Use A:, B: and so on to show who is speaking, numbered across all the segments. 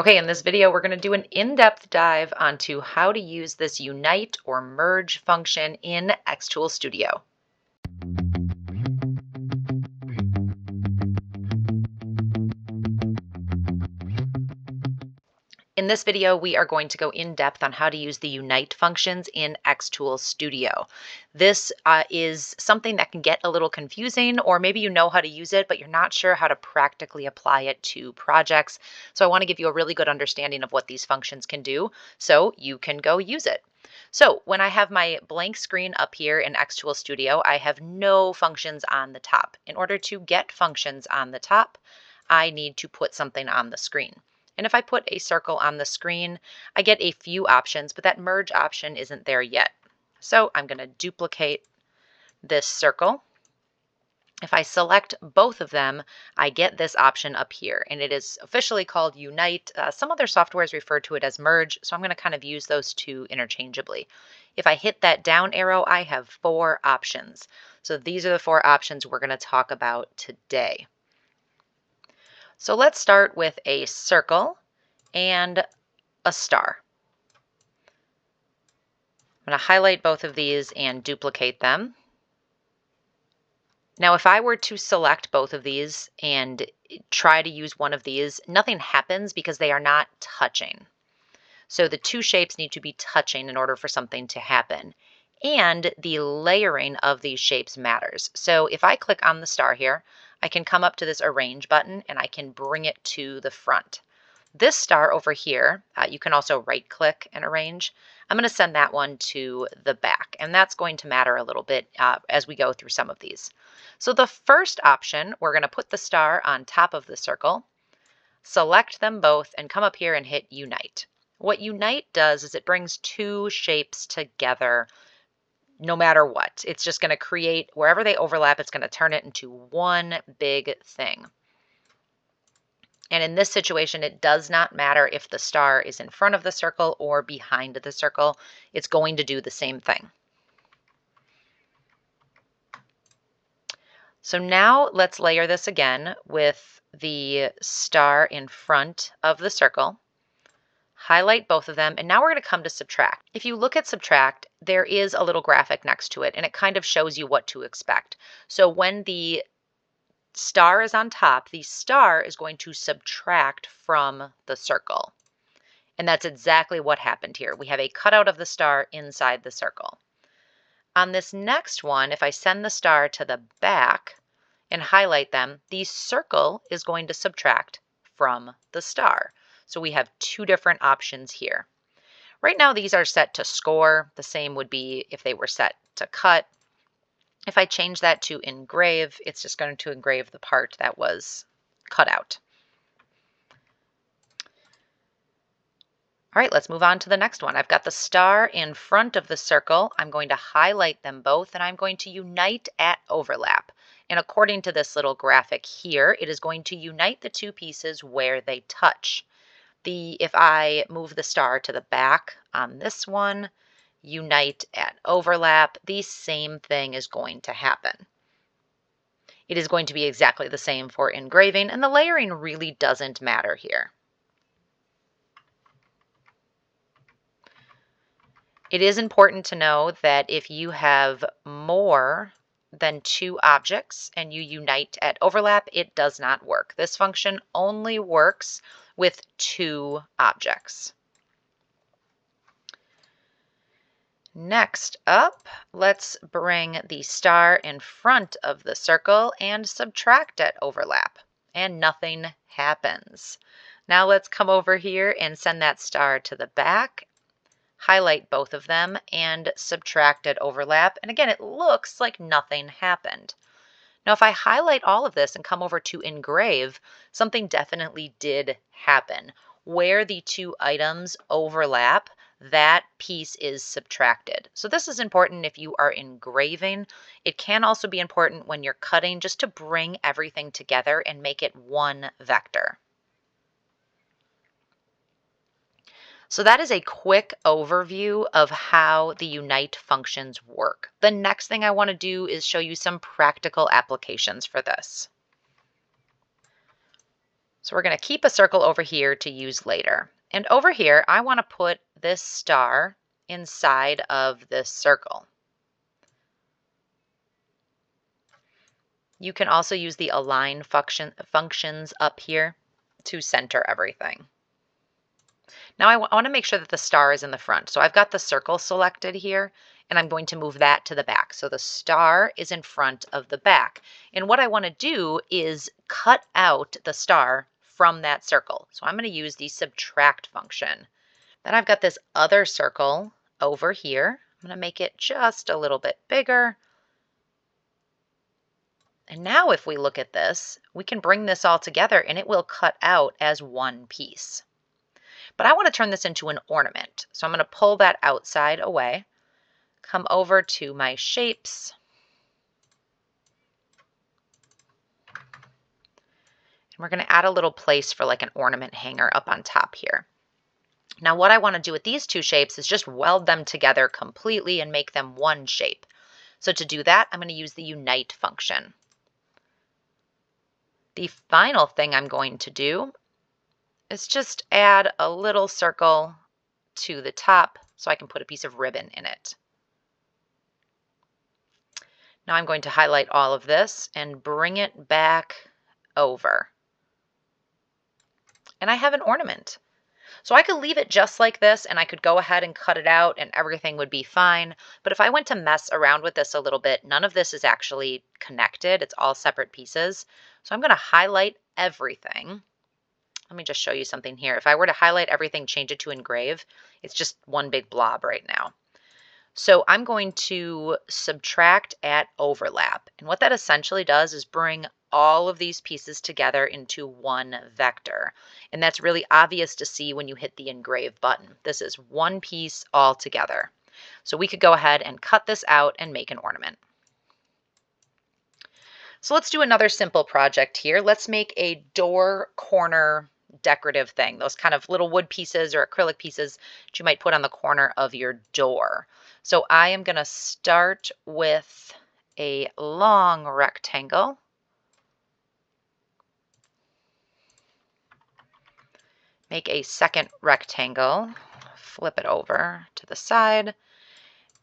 A: Okay, in this video, we're going to do an in-depth dive onto how to use this unite or merge function in xTool Studio. In this video, we are going to go in depth on how to use the unite functions in xTool Studio. This is something that can get a little confusing, or maybe you know how to use it, but you're not sure how to practically apply it to projects. So I want to give you a really good understanding of what these functions can do so you can go use it. So when I have my blank screen up here in xTool Studio, I have no functions on the top. In order to get functions on the top, I need to put something on the screen. And if I put a circle on the screen, I get a few options, but that merge option isn't there yet. So I'm going to duplicate this circle. If I select both of them, I get this option up here, and it is officially called Unite. Some other softwares refer to it as Merge, so I'm going to kind of use those two interchangeably. If I hit that down arrow, I have 4 options. So these are the 4 options we're going to talk about today. So let's start with a circle and a star. I'm going to highlight both of these and duplicate them. Now, if I were to select both of these and try to use one of these, nothing happens because they are not touching. So the 2 shapes need to be touching in order for something to happen. And the layering of these shapes matters. So if I click on the star here, I can come up to this arrange button and I can bring it to the front. This star over here, you can also right click and arrange. I'm going to send that one to the back, and that's going to matter a little bit as we go through some of these. So the first option, we're going to put the star on top of the circle, select them both, and come up here and hit Unite. What Unite does is it brings 2 shapes together no matter what. It's just going to create, wherever they overlap, it's going to turn it into one big thing. And in this situation, it does not matter if the star is in front of the circle or behind the circle. It's going to do the same thing. So now let's layer this again with the star in front of the circle. Highlight both of them, and now we're going to come to subtract. If you look at subtract, there is a little graphic next to it, and it kind of shows you what to expect. So when the star is on top, the star is going to subtract from the circle. And that's exactly what happened here. We have a cutout of the star inside the circle. On this next one, if I send the star to the back and highlight them, the circle is going to subtract from the star. So we have 2 different options here. Right now, these are set to score. The same would be if they were set to cut. If I change that to engrave, it's just going to engrave the part that was cut out. All right, let's move on to the next one. I've got the star in front of the circle. I'm going to highlight them both, and I'm going to unite at overlap. And according to this little graphic here, it is going to unite the 2 pieces where they touch. If I move the star to the back on this one, unite at overlap, the same thing is going to happen. It is going to be exactly the same for engraving, and the layering really doesn't matter here. It is important to know that if you have more than 2 objects and you unite at overlap, it does not work. This function only works with 2 objects. Next up, let's bring the star in front of the circle and subtract at overlap, and nothing happens. Now let's come over here and send that star to the back, highlight both of them, and subtract at overlap, and again, it looks like nothing happened. Now, if I highlight all of this and come over to engrave, something definitely did happen. Where the 2 items overlap, that piece is subtracted. So this is important if you are engraving. It can also be important when you're cutting, just to bring everything together and make it one vector. So that is a quick overview of how the unite functions work. The next thing I want to do is show you some practical applications for this. So we're going to keep a circle over here to use later. And over here, I want to put this star inside of this circle. You can also use the align functions up here to center everything. Now I want to make sure that the star is in the front. So I've got the circle selected here, and I'm going to move that to the back. So the star is in front of the back. And what I want to do is cut out the star from that circle. So I'm going to use the subtract function. Then I've got this other circle over here. I'm going to make it just a little bit bigger. And now if we look at this, we can bring this all together and it will cut out as one piece. But I want to turn this into an ornament. So I'm going to pull that outside away, come over to my shapes, and we're going to add a little place for like an ornament hanger up on top here. Now what I want to do with these two shapes is just weld them together completely and make them one shape. So to do that, I'm going to use the unite function. The final thing I'm going to do is just add a little circle to the top so I can put a piece of ribbon in it. Now I'm going to highlight all of this and bring it back over. And I have an ornament. So I could leave it just like this and I could go ahead and cut it out and everything would be fine. But if I went to mess around with this a little bit, none of this is actually connected. It's all separate pieces. So I'm going to highlight everything. Let me just show you something here. If I were to highlight everything, change it to engrave, it's just one big blob right now. So I'm going to subtract at overlap. And what that essentially does is bring all of these pieces together into one vector. And that's really obvious to see when you hit the engrave button. This is one piece all together. So we could go ahead and cut this out and make an ornament. So let's do another simple project here. Let's make a door corner decorative thing, those kind of little wood pieces or acrylic pieces that you might put on the corner of your door. So I am going to start with a long rectangle. Make a second rectangle, flip it over to the side,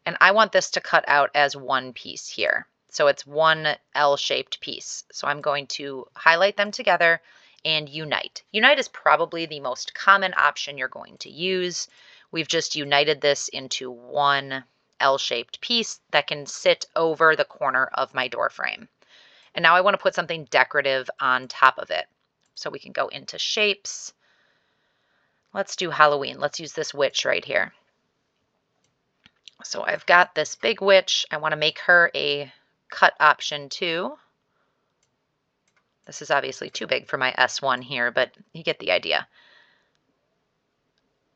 A: and I want this to cut out as one piece here. So it's one L-shaped piece. So I'm going to highlight them together and unite. Unite is probably the most common option you're going to use. We've just united this into one L-shaped piece that can sit over the corner of my door frame. And now I want to put something decorative on top of it. So we can go into shapes. Let's do Halloween. Let's use this witch right here. So I've got this big witch. I want to make her a cut option too. This is obviously too big for my S1 here, but you get the idea.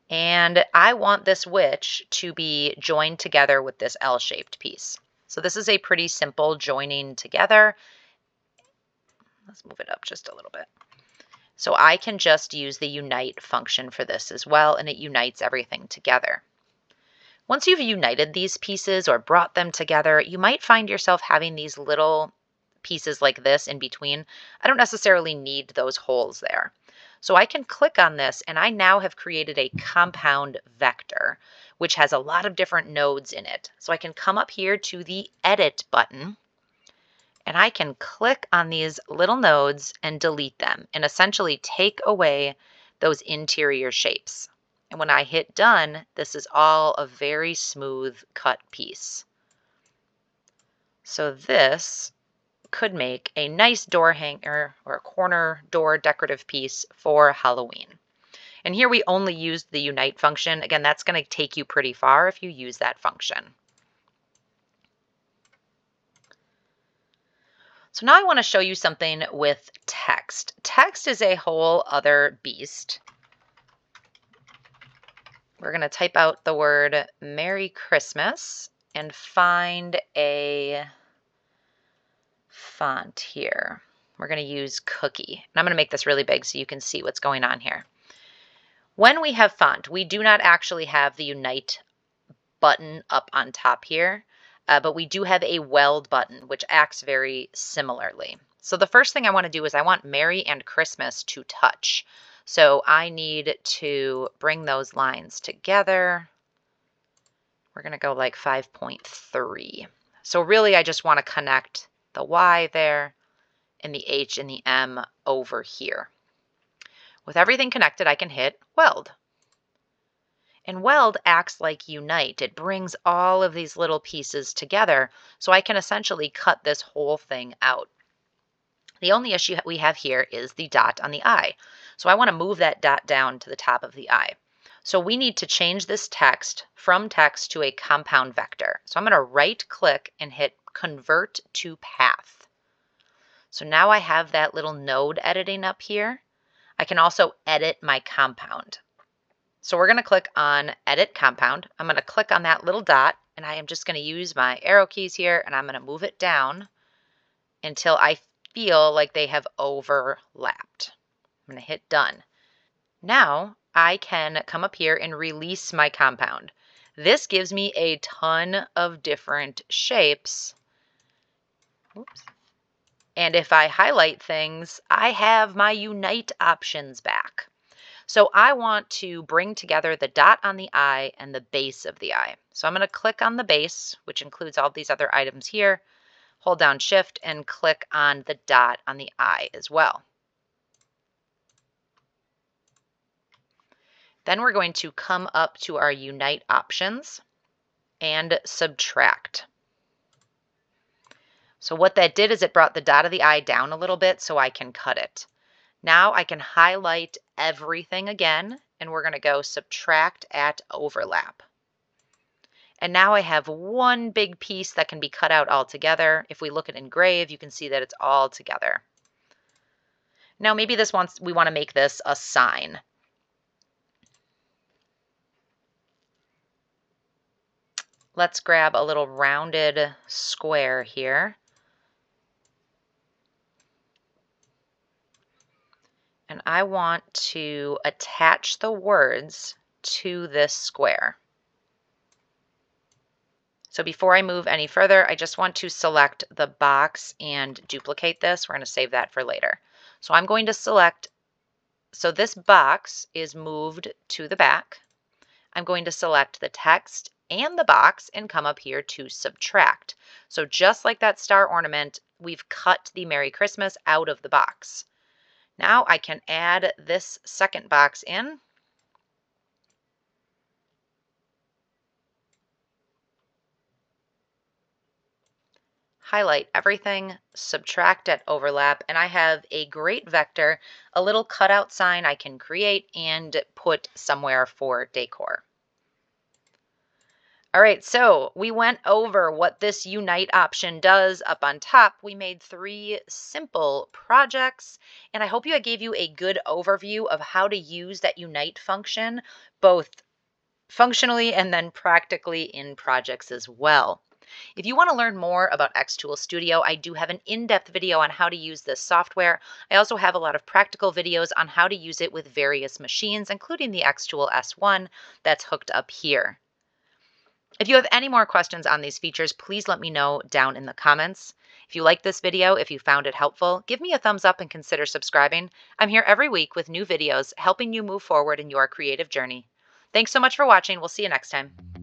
A: And I want this witch to be joined together with this L-shaped piece. So this is a pretty simple joining together. Let's move it up just a little bit. So I can just use the unite function for this as well, and it unites everything together. Once you've united these pieces or brought them together, you might find yourself having these little pieces like this in between. I don't necessarily need those holes there. So I can click on this and I now have created a compound vector, which has a lot of different nodes in it. So I can come up here to the edit button and I can click on these little nodes and delete them and essentially take away those interior shapes. And when I hit done, this is all a very smooth cut piece. So this could make a nice door hanger or a corner door decorative piece for Halloween. And here we only used the unite function. Again, that's going to take you pretty far if you use that function. So now I want to show you something with text. Text is a whole other beast. We're going to type out the word Merry Christmas and find a font here. We're going to use Cookie. And I'm going to make this really big so you can see what's going on here. When we have font, we do not actually have the Unite button up on top here, but we do have a weld button, which acts very similarly. So the first thing I want to do is I want Merry and Christmas to touch. So I need to bring those lines together. We're going to go like 5.3. So really I just want to connect the Y there and the H and the M over here. With everything connected, I can hit weld. And weld acts like unite. It brings all of these little pieces together, so I can essentially cut this whole thing out. The only issue we have here is the dot on the I. So I want to move that dot down to the top of the I. So we need to change this text from text to a compound vector. So I'm going to right click and hit convert to path. So now I have that little node editing up here. I can also edit my compound. So we're going to click on edit compound. I'm going to click on that little dot and I am just going to use my arrow keys here and I'm going to move it down until I feel like they have overlapped. I'm going to hit done. Now I can come up here and release my compound. This gives me a ton of different shapes. Oops. And if I highlight things, I have my unite options back. So I want to bring together the dot on the I and the base of the I. So I'm going to click on the base, which includes all these other items here, hold down shift and click on the dot on the I as well. Then we're going to come up to our unite options and subtract. So what that did is it brought the dot of the I down a little bit so I can cut it. Now I can highlight everything again and we're going to go subtract at overlap. And now I have one big piece that can be cut out altogether. If we look at engrave, you can see that it's all together. Now maybe we want to make this a sign. Let's grab a little rounded square here. And I want to attach the words to this square. So before I move any further, I just want to select the box and duplicate this. We're going to save that for later. So I'm going to select, so this box is moved to the back. I'm going to select the text and the box and come up here to subtract. So just like that star ornament, we've cut the Merry Christmas out of the box. Now I can add this second box in. Highlight everything, subtract at overlap, and I have a great vector, a little cutout sign I can create and put somewhere for decor. All right, so we went over what this unite option does. Up on top, we made 3 simple projects, and I hope I gave you a good overview of how to use that unite function, both functionally and then practically in projects as well. If you want to learn more about xTool Studio, I do have an in-depth video on how to use this software. I also have a lot of practical videos on how to use it with various machines, including the xTool S1 that's hooked up here. If you have any more questions on these features, please let me know down in the comments. If you liked this video, if you found it helpful, give me a thumbs up and consider subscribing. I'm here every week with new videos helping you move forward in your creative journey. Thanks so much for watching. We'll see you next time.